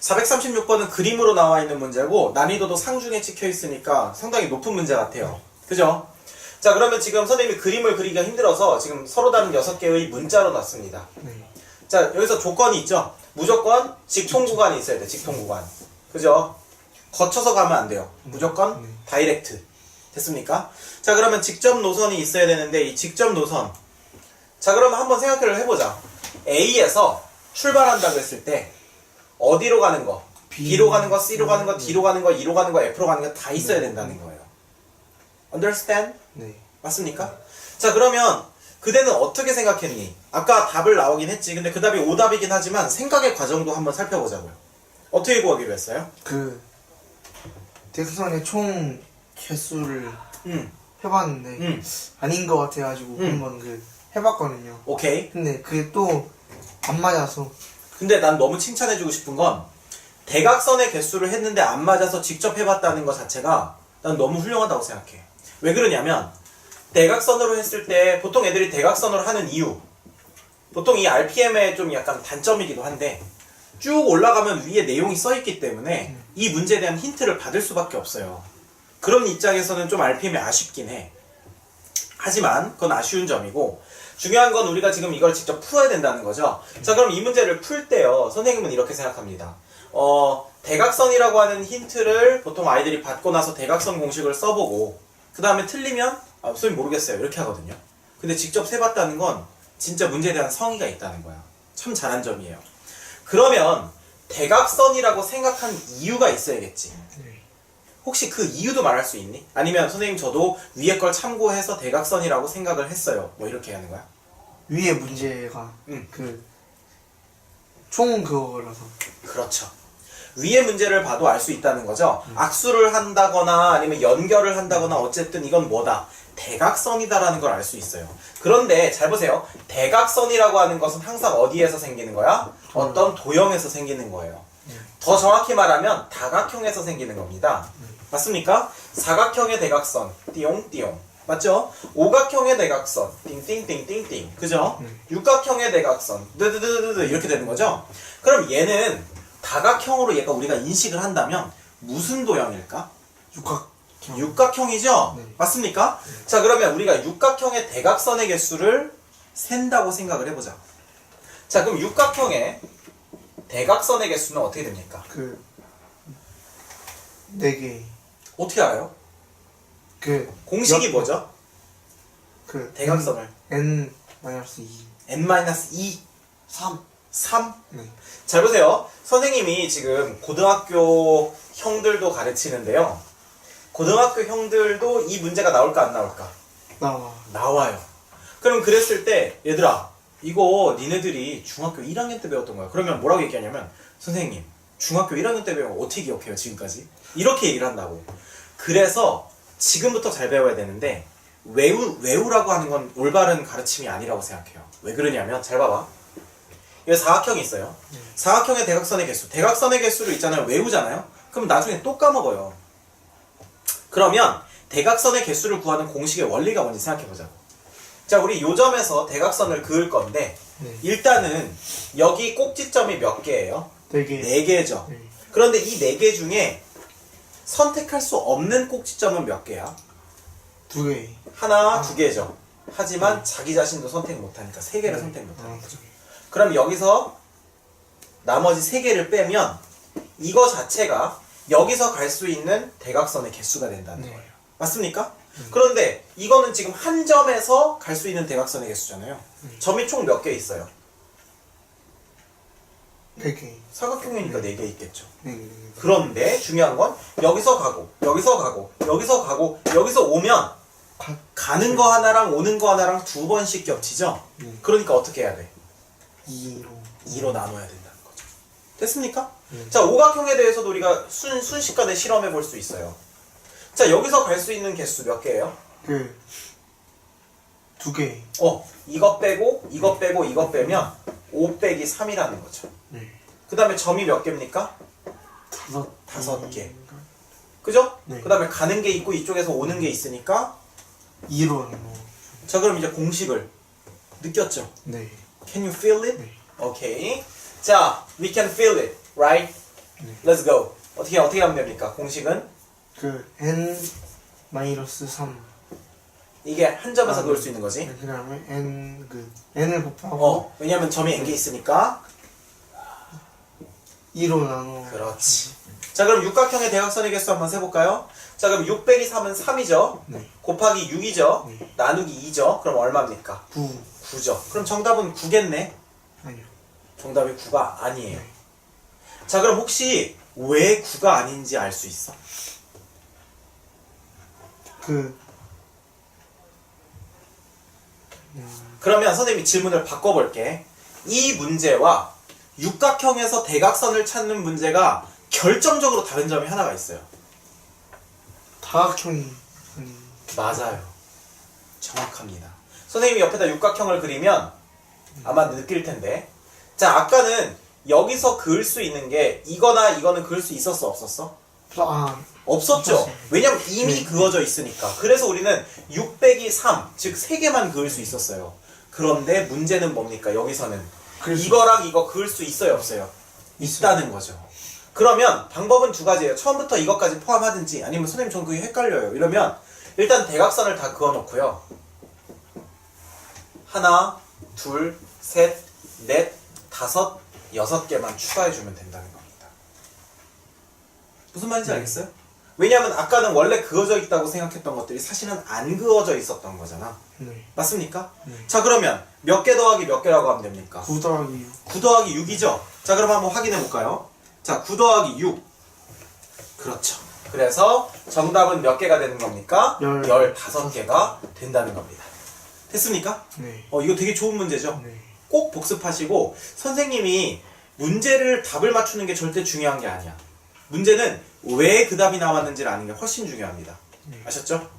436번은 그림으로 나와 있는 문제고 난이도도 상중에 찍혀 있으니까 상당히 높은 문제 같아요. 그죠? 자, 그러면 지금 선생님이 그림을 그리기가 힘들어서 지금 서로 다른 6개의 문자로 놨습니다. 자, 여기서 조건이 있죠? 무조건 직통 구간이 있어야 돼. 직통 구간. 그죠? 거쳐서 가면 안 돼요. 무조건 다이렉트. 됐습니까? 자, 그러면 직접 노선이 있어야 되는데 이 직접 노선. 자, 그러면 한번 생각을 해보자. A에서 출발한다고 했을 때 어디로 가는 거? B로 가는 거, C로 가는 거, D로 가는 거, E로 가는 거, F로 가는 거 다 있어야 된다는 거예요. Understand? 네. 맞습니까? 자, 그러면 그대는 어떻게 생각했니? 아까 답을 나오긴 했지. 근데 그 답이 오답이긴 하지만 생각의 과정도 한번 살펴보자고요. 어떻게 구하기로 했어요? 그 대각선의 총 개수를 해봤는데 아닌 것 같아가지고 한번 그 해봤거든요. 오케이. 근데 그게 또 안 맞아서. 근데 난 너무 칭찬해주고 싶은 건 대각선의 개수를 했는데 안 맞아서 직접 해봤다는 것 자체가 난 너무 훌륭하다고 생각해. 왜 그러냐면 대각선으로 했을 때 보통 애들이 대각선으로 하는 이유, 보통 이 RPM의 좀 약간 단점이기도 한데 쭉 올라가면 위에 내용이 써있기 때문에 이 문제에 대한 힌트를 받을 수밖에 없어요. 그런 입장에서는 좀 RPM이 아쉽긴 해. 하지만 그건 아쉬운 점이고 중요한 건 우리가 지금 이걸 직접 풀어야 된다는 거죠. 자, 그럼 이 문제를 풀 때요, 선생님은 이렇게 생각합니다. 대각선이라고 하는 힌트를 보통 아이들이 받고 나서 대각선 공식을 써보고 그 다음에 틀리면 선생님 모르겠어요 이렇게 하거든요. 근데 직접 세봤다는 건 진짜 문제에 대한 성의가 있다는 거야. 참 잘한 점이에요. 그러면 대각선이라고 생각한 이유가 있어야겠지. 혹시 그 이유도 말할 수 있니? 아니면 선생님 저도 위에 걸 참고해서 대각선이라고 생각을 했어요. 뭐 이렇게 하는 거야? 위에 문제가 그 총 그거라서. 그렇죠. 위의 문제를 봐도 알 수 있다는 거죠. 악수를 한다거나 아니면 연결을 한다거나 어쨌든 이건 뭐다? 대각선이다라는 걸 알 수 있어요. 그런데 잘 보세요. 대각선이라고 하는 것은 항상 어디에서 생기는 거야? 어떤 도형에서 생기는 거예요. 더 정확히 말하면 다각형에서 생기는 겁니다. 맞습니까? 사각형의 대각선 띠용띠용 맞죠? 오각형의 대각선 띵띵띵띵띵 그죠? 육각형의 대각선 드드드드드 이렇게 되는 거죠? 그럼 얘는 다각형으로 얘가 우리가 인식을 한다면 무슨 도형일까? 육각형. 육각형이죠? 네. 맞습니까? 자, 그러면 우리가 육각형의 대각선의 개수를 센다고 생각을 해보자. 자, 그럼 육각형의 대각선의 개수는 어떻게 됩니까? 그 4개. 어떻게 알아요? 그 공식이 뭐죠? 그 대각선을 n-2 n-2 3. 3? 네. 잘 보세요. 선생님이 지금 고등학교 형들도 가르치는데요. 고등학교 형들도 이 문제가 나올까 안 나올까? 나와요. 그럼 그랬을 때 얘들아 이거 니네들이 중학교 1학년 때 배웠던 거야. 그러면 뭐라고 얘기하냐면 선생님 중학교 1학년 때 배운 거 어떻게 기억해요 지금까지? 이렇게 얘기를 한다고. 그래서 지금부터 잘 배워야 되는데 외우라고 하는 건 올바른 가르침이 아니라고 생각해요. 왜 그러냐면 잘 봐봐. 여기 사각형이 있어요. 사각형의 대각선의 개수. 대각선의 개수를 있잖아요. 외우잖아요. 그럼 나중에 또 까먹어요. 그러면 대각선의 개수를 구하는 공식의 원리가 뭔지 생각해보자고. 자, 우리 요 점에서 대각선을 그을 건데 일단은 여기 꼭지점이 몇 개예요? 4개. 4개죠. 그런데 이 4개 중에 선택할 수 없는 꼭지점은 몇 개야? 2개. 하나, 2개죠. 하지만 자기 자신도 선택 못하니까 3개를 선택 못하니까. 그럼 여기서 나머지 3개를 빼면 이거 자체가 여기서 갈 수 있는 대각선의 개수가 된다는 거예요. 맞습니까? 그런데 이거는 지금 한 점에서 갈 수 있는 대각선의 개수잖아요. 점이 총 몇 개 있어요? 4개. 사각형이니까 4개 있겠죠. 네. 그런데 중요한 건 여기서 가고 여기서 가고 여기서 가고 여기서 오면 가는 거 하나랑 오는 거 하나랑 2번씩 겹치죠? 그러니까 어떻게 해야 돼? 2로 나눠야 된다는 거죠. 됐습니까? 자, 오각형에 대해서도 우리가 순식간에 실험해 볼 수 있어요. 자, 여기서 갈 수 있는 개수 몇 개예요? 그 2개. 이거 빼고 이거 빼고 이거 빼면 5 빼기 3이라는 거죠. 그 다음에 점이 몇 개입니까? 5개. 그죠? 네. 그 다음에 가는 게 있고 이쪽에서 오는 게 있으니까 2로 하는 거. 자, 그럼 이제 공식을 느꼈죠? 네. Can you feel it? 네. 오케이. 자, we can feel it, right? 네. Let's go. 어떻게 하면 됩니까? 공식은 그 n 마이너스 3. 이게 한 점에서 그을 수 있는 거지. 네, 그다음에 n 그 n을 곱하고 왜냐면 점이 n개 있으니까. 2로 나눠. 그렇지. 자, 그럼 육각형의 대각선의 개수 한번 세볼까요? 자, 그럼 6 빼기 3은 3이죠. 네. 곱하기 6이죠. 네. 나누기 2죠. 그럼 얼마입니까? 9. 9죠. 그럼 정답은 9겠네. 아니요. 정답이 9가 아니에요. 네. 자, 그럼 혹시 왜 9가 아닌지 알 수 있어? 그 그러면 선생님이 질문을 바꿔볼게. 이 문제와 육각형에서 대각선을 찾는 문제가 결정적으로 다른 점이 하나가 있어요. 다각형이 아니. 맞아요. 정확합니다. 선생님이 옆에다 육각형을 그리면 아마 느낄 텐데. 자, 아까는 여기서 그을 수 있는 게 이거나 이거는 그을 수 있었어, 없었어? 아, 없었죠. 없었어요. 왜냐면 이미 네. 그어져 있으니까. 그래서 우리는 6 빼기 3, 즉 3개만 그을 수 있었어요. 그런데 문제는 뭡니까? 여기서는 그래서- 이거랑 이거 그을 수 있어요, 없어요? 있어요. 있다는 거죠. 그러면 방법은 두 가지예요. 처음부터 이것까지 포함하든지 아니면 선생님 전 그게 헷갈려요. 이러면 일단 대각선을 다 그어놓고요. 하나, 둘, 셋, 넷, 다섯, 6개만 추가해주면 된다는 겁니다. 무슨 말인지 알겠어요? 왜냐하면 아까는 원래 그어져 있다고 생각했던 것들이 사실은 안 그어져 있었던 거잖아. 네. 맞습니까? 네. 자, 그러면 몇 개 더하기 몇 개라고 하면 됩니까? 9 더하기 6. 9 더하기 6이죠? 자, 그럼 한번 확인해 볼까요? 자, 9 더하기 6. 그렇죠. 그래서 정답은 몇 개가 되는 겁니까? 15개가 된다는 겁니다. 됐습니까? 네. 이거 되게 좋은 문제죠? 네. 꼭 복습하시고 선생님이 문제를 답을 맞추는 게 절대 중요한 게 아니야. 문제는 왜 그 답이 나왔는지를 아는 게 훨씬 중요합니다. 네. 아셨죠?